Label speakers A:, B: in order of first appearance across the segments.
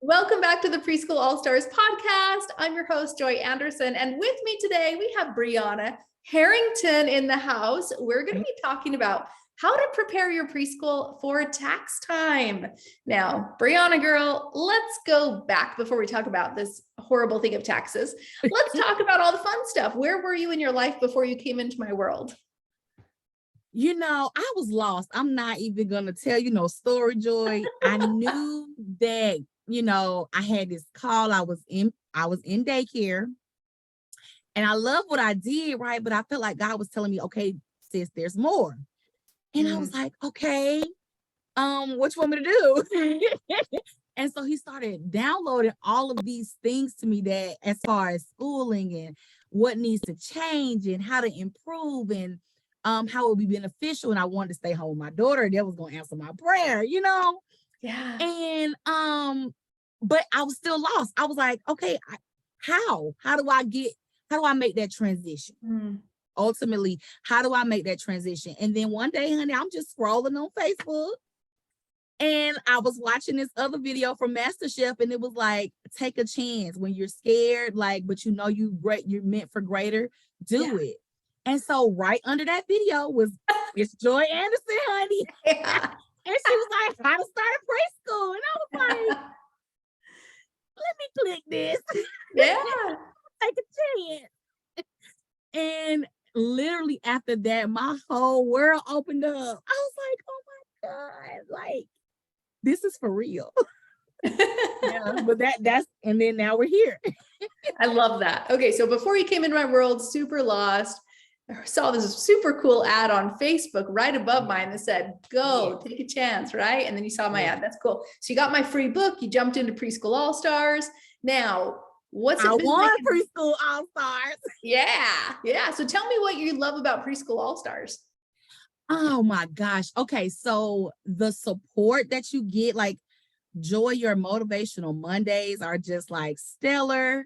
A: Welcome back to the Preschool All-Stars podcast. I'm your host, Joy Anderson. And with me today, we have Bryonna Harrington in the house. We're going to be talking about how to prepare your preschool for tax time. Now, Bryonna girl, let's go back before we talk about this horrible thing of taxes. Let's talk about all the fun stuff. Where were you in your life before you came into my world?
B: I was lost. I'm not even going to tell you no story, Joy. I knew that, I had this call. I was in daycare and I love what I did, right? But I felt like God was telling me, okay, sis, there's more. And I was like, okay, what you want me to do? And so he started downloading all of these things to me that as far as schooling and what needs to change and how to improve and how it would be beneficial. And I wanted to stay home with my daughter. That was going to answer my prayer,
A: Yeah.
B: And but I was still lost. I was like, okay, how do I make that transition? Ultimately, how do I make that transition? And then one day, honey, I'm just scrolling on Facebook and I was watching this other video from MasterChef, and it was like, take a chance when you're scared, but you're meant for greater, do it. And so right under that video was Miss Joy Anderson, honey.
A: Yeah.
B: And she was like, how to start a preschool. And I was like, let me click this.
A: Yeah.
B: Take a chance. And literally after that, my whole world opened up. I was like, oh my God, this is for real. But that's and then now we're here.
A: I love that. Okay, so before you came into my world, super lost, I saw this super cool ad on Facebook right above mine that said, go take a chance, right? And then you saw my ad. That's cool. So you got my free book. You jumped into Preschool All-Stars. Now, what's it been like?
B: Preschool All-Stars.
A: Yeah. So tell me what you love about Preschool All-Stars.
B: Oh my gosh. Okay, so the support that you get, Joy, your motivational Mondays are just stellar.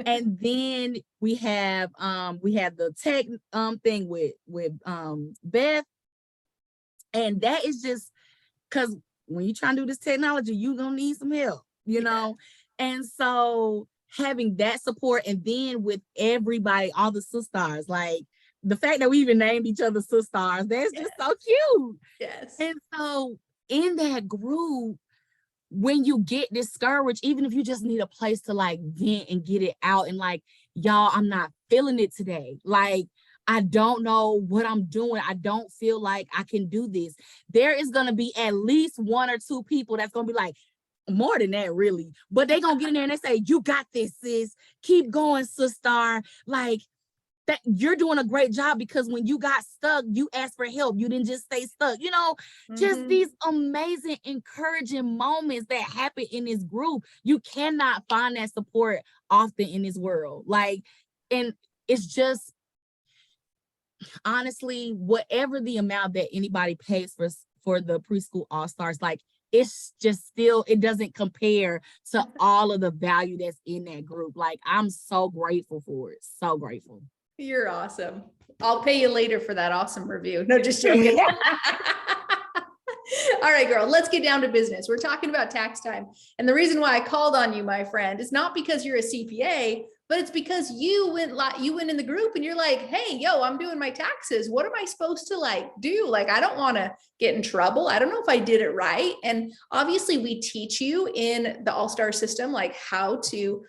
B: And then we have the tech thing with Beth, and that is just because when you try to do this technology, you're gonna need some help, and so having that support, and then with everybody, all the sisters, the fact that we even named each other sisters, that's just so cute.
A: Yes.
B: And so in that group, when you get discouraged, even if you just need a place to vent and get it out, and y'all, I'm not feeling it today. I don't know what I'm doing. I don't feel like I can do this. There is going to be at least one or two people that's going to be more than that, really. But they're going to get in there and they say, you got this, sis. Keep going, sister. That you're doing a great job, because when you got stuck, you asked for help. You didn't just stay stuck, just these amazing, encouraging moments that happen in this group. You cannot find that support often in this world. And it's just, honestly, whatever the amount that anybody pays for the Preschool All-Stars, it's just still, it doesn't compare to all of the value that's in that group. I'm so grateful for it. So grateful.
A: You're awesome. I'll pay you later for that awesome review. No, just joking. All right, girl, let's get down to business. We're talking about tax time. And the reason why I called on you, my friend, is not because you're a CPA, but it's because you went in the group and you're like, hey, yo, I'm doing my taxes. What am I supposed to do? I don't want to get in trouble. I don't know if I did it right. And obviously we teach you in the All-Star system, how to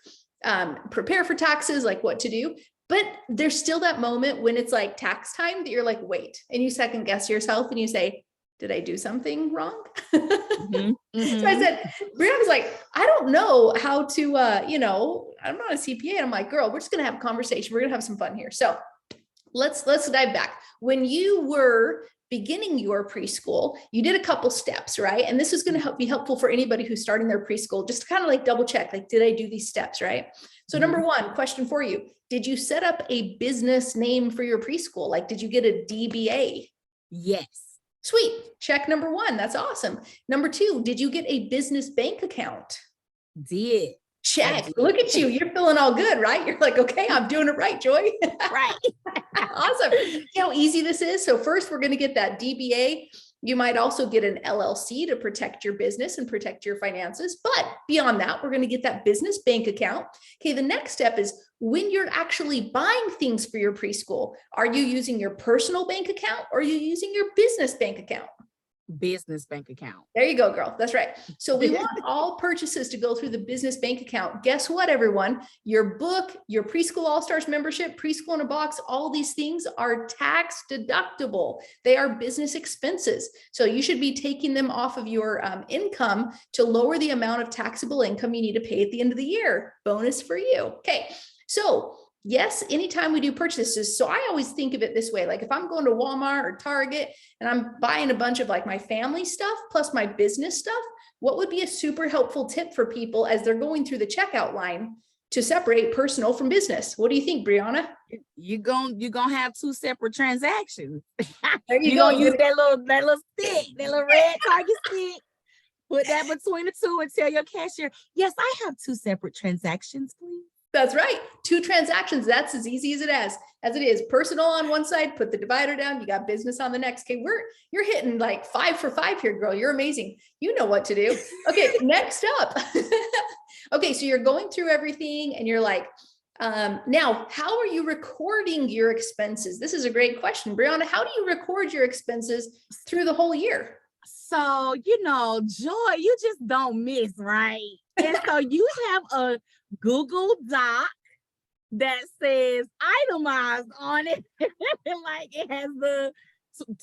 A: prepare for taxes, what to do. But there's still that moment when it's tax time that you're wait, and you second guess yourself and you say, did I do something wrong? So I said, Brionna's I don't know how to, I'm not a CPA. And I'm like, girl, we're just going to have a conversation. We're going to have some fun here. So let's dive back. When you were beginning your preschool, you did a couple steps, right? And this is going to be helpful for anybody who's starting their preschool, just to kind of double check, did I do these steps, right? So number one, question for you. Did you set up a business name for your preschool? Did you get a DBA?
B: Yes.
A: Sweet. Check number one. That's awesome. Number two, did you get a business bank account?
B: Did.
A: Check. Look at you. You're feeling all good, right? You're okay, I'm doing it right, Joy.
B: Right.
A: Awesome. See how easy this is? So first we're going to get that DBA. You might also get an LLC to protect your business and protect your finances. But beyond that, we're going to get that business bank account. Okay, the next step is when you're actually buying things for your preschool, are you using your personal bank account or are you using your business bank account?
B: Business bank account.
A: There you go, girl. That's right. So we want all purchases to go through the business bank account. Guess what, everyone? Your book, your Preschool All-Stars membership, Preschool in a Box, all these things are tax deductible. They are business expenses. So you should be taking them off of your income to lower the amount of taxable income you need to pay at the end of the year. Bonus for you. Okay. So yes, anytime we do purchases. So I always think of it this way. Like if I'm going to Walmart or Target and I'm buying a bunch of like my family stuff plus my business stuff, what would be a super helpful tip for people as they're going through the checkout line to separate personal from business? What do you think, Bryonna?
B: You're gonna have two separate transactions.
A: There you
B: You're
A: go.
B: gonna use that little stick, that little red Target stick. Put that between the two and tell your cashier, yes, I have two separate transactions, please.
A: That's right. Two transactions. That's as easy as it is. Personal on one side, put the divider down. You got business on the next. Okay, you're hitting like 5 for 5 here, girl. You're amazing. You know what to do. Okay, next up. Okay, so you're going through everything and you're like, now, how are you recording your expenses? This is a great question. Bryonna, how do you record your expenses through the whole year?
B: So, Joy, you just don't miss, right? And so you have a Google Doc that says itemized on it. Like it has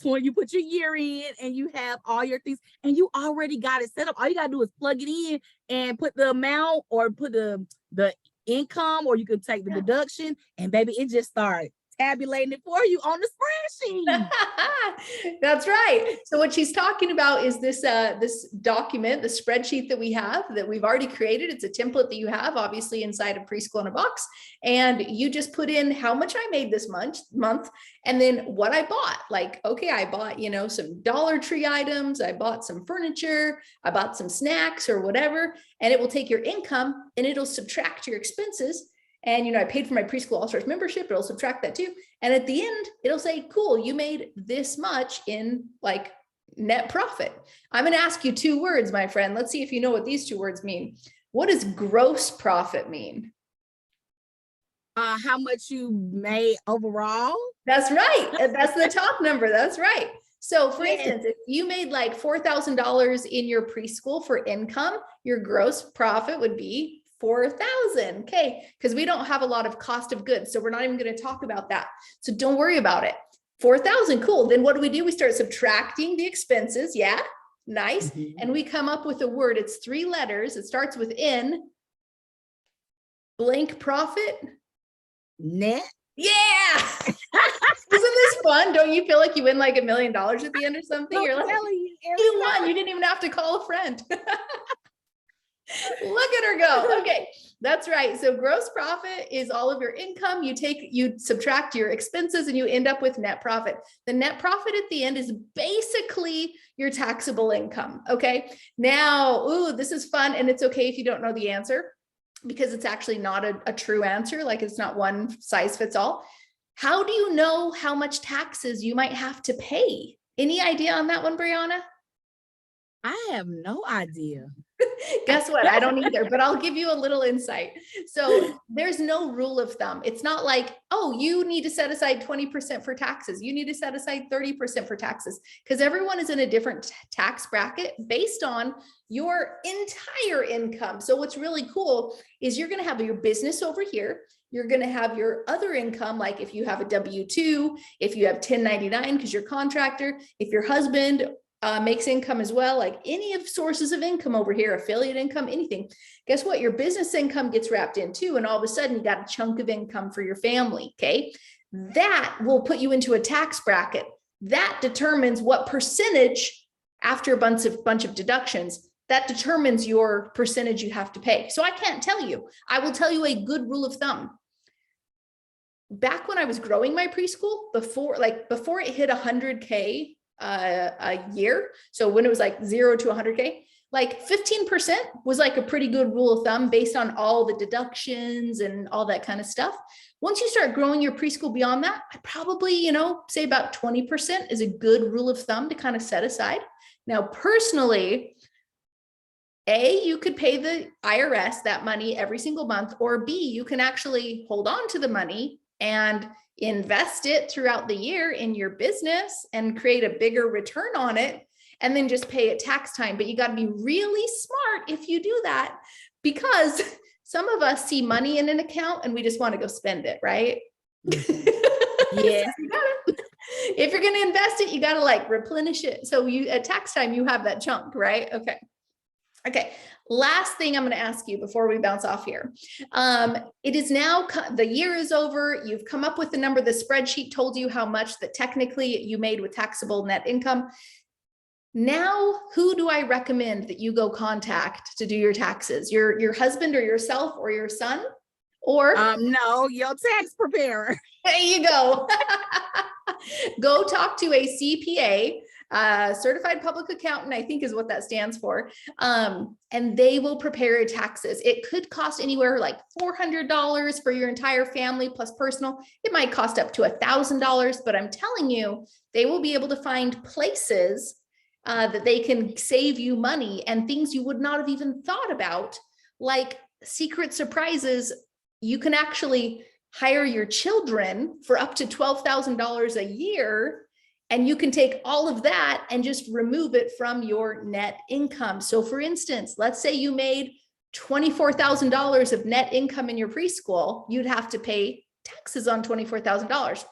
B: when you put your year in and you have all your things and you already got it set up. All you gotta do is plug it in and put the amount or put the income, or you can take the deduction, and baby, it just started tabulating it for you on the spreadsheet.
A: That's right. So what she's talking about is this document, the spreadsheet that we have that we've already created. It's a template that you have obviously inside of Preschool in a Box, and you just put in how much I made this month, and then what I bought. Like, okay, I bought, some Dollar Tree items. I bought some furniture. I bought some snacks or whatever, and it will take your income and it'll subtract your expenses. And, I paid for my Preschool All-Stars membership. It'll subtract that too. And at the end, it'll say, cool, you made this much in like net profit. I'm going to ask you 2 words, my friend. Let's see if you know what these 2 words mean. What does gross profit mean?
B: How much you made overall?
A: That's right. That's the top number. That's right. So for instance, if you made like $4,000 in your preschool for income, your gross profit would be 4,000. Okay. Because we don't have a lot of cost of goods. So we're not even going to talk about that. So don't worry about it. 4,000. Cool. Then what do? We start subtracting the expenses. Yeah. Nice. Mm-hmm. And we come up with a word. It's 3 letters. It starts with N. Blank profit.
B: Net.
A: Yeah. Isn't this fun? Don't you feel like you win like $1 million at the end or something? You're like, you won. You didn't even have to call a friend. Look at her go. Okay, that's right. So gross profit is all of your income. You subtract your expenses and you end up with net profit. The net profit at the end is basically your taxable income. Okay, now, this is fun, and it's okay if you don't know the answer, because it's actually not a true answer. Like it's not one size fits all. How do you know how much taxes you might have to pay? Any idea on that one, Bryonna?
B: I have no idea.
A: Guess what? I don't either, but I'll give you a little insight. So there's no rule of thumb. It's not like, oh, you need to set aside 20% for taxes. You need to set aside 30% for taxes, because everyone is in a different tax bracket based on your entire income. So what's really cool is you're going to have your business over here. You're going to have your other income, like if you have a W-2, if you have 1099 because you're a contractor, if your husband makes income as well, like any of sources of income over here, affiliate income, anything. Guess what? Your business income gets wrapped in too. And all of a sudden you got a chunk of income for your family. Okay. That will put you into a tax bracket that determines what percentage, after a bunch of deductions, that determines your percentage you have to pay. So I can't tell you. I will tell you a good rule of thumb. Back when I was growing my preschool, before it hit 100K a year. So when it was like 0 to 100K, like 15% was like a pretty good rule of thumb based on all the deductions and all that kind of stuff. Once you start growing your preschool beyond that, I probably, say about 20% is a good rule of thumb to kind of set aside. Now, personally, A, you could pay the IRS that money every single month, or B, you can actually hold on to the money and invest it throughout the year in your business and create a bigger return on it, and then just pay it tax time. But you got to be really smart if you do that, because some of us see money in an account and we just want to go spend it, right?
B: Yeah.
A: If you're going to invest it, you got to like replenish it. So you at tax time, you have that chunk, right? Okay. Last thing I'm going to ask you before we bounce off here. It is now, the year is over. You've come up with the number. The spreadsheet told you how much that technically you made with taxable net income. Now, who do I recommend that you go contact to do your taxes? Your husband or yourself or your son? Or
B: no, your tax preparer.
A: there you go. Go talk to a CPA, certified public accountant, I think is what that stands for. And they will prepare your taxes. It could cost anywhere like $400 for your entire family plus personal. It might cost up to $1,000, but I'm telling you, they will be able to find places that they can save you money and things you would not have even thought about, like secret surprises. You can actually hire your children for up to $12,000 a year, and you can take all of that and just remove it from your net income. So for instance, let's say you made $24,000 of net income in your preschool, you'd have to pay taxes on $24,000.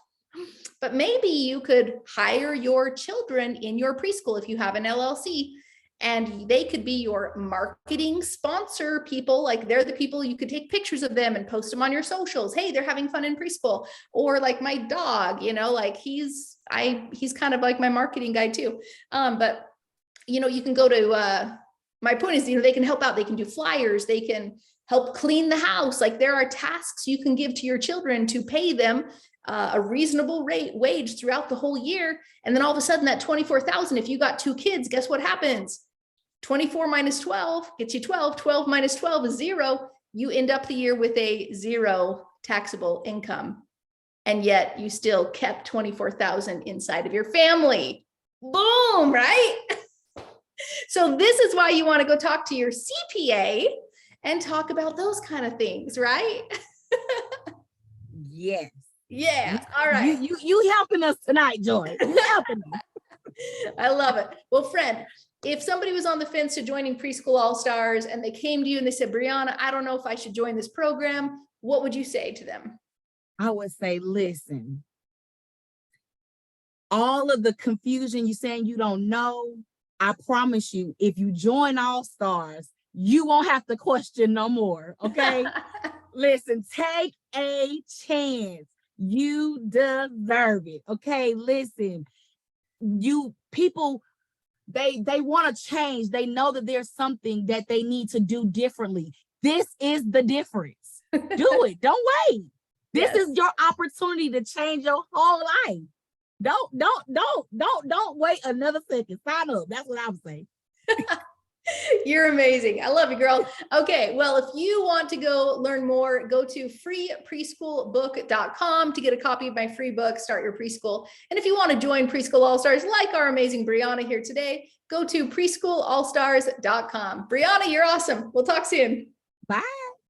A: But maybe you could hire your children in your preschool if you have an LLC, and they could be your marketing sponsor people. Like they're the people you could take pictures of them and post them on your socials. Hey, they're having fun in preschool. Or like my dog, like he's kind of like my marketing guy too. But you can go to, my point is, they can help out. They can do flyers. They can help clean the house. Like there are tasks you can give to your children to pay them a reasonable wage throughout the whole year. And then all of a sudden that 24,000, if you got 2 kids, guess what happens? 24 minus 12 gets you 12. 12 minus 12 is 0. You end up the year with a 0 taxable income. And yet you still kept 24,000 inside of your family. Boom, right? So this is why you want to go talk to your CPA and talk about those kind of things, right?
B: Yes.
A: Yeah. All right.
B: You helping us tonight, Joy. You helping us.
A: I love it. Well, friend, if somebody was on the fence to joining Preschool All-Stars and they came to you and they said, Bryonna, I don't know if I should join this program, what would you say to them?
B: I would say, listen, all of the confusion you saying you don't know, I promise you, if you join All-Stars, you won't have to question no more. Okay. Listen, take a chance. You deserve it. Okay. Listen, people, they want to change. They know that there's something that they need to do differently. This is the difference. Do it. Don't wait. This is your opportunity to change your whole life. Don't wait another second. Sign up. That's what I would say.
A: You're amazing. I love you, girl. Okay. Well, if you want to go learn more, go to freepreschoolbook.com to get a copy of my free book, Start Your Preschool. And if you want to join Preschool All-Stars like our amazing Bryonna here today, go to preschoolallstars.com. Bryonna, you're awesome. We'll talk soon.
B: Bye.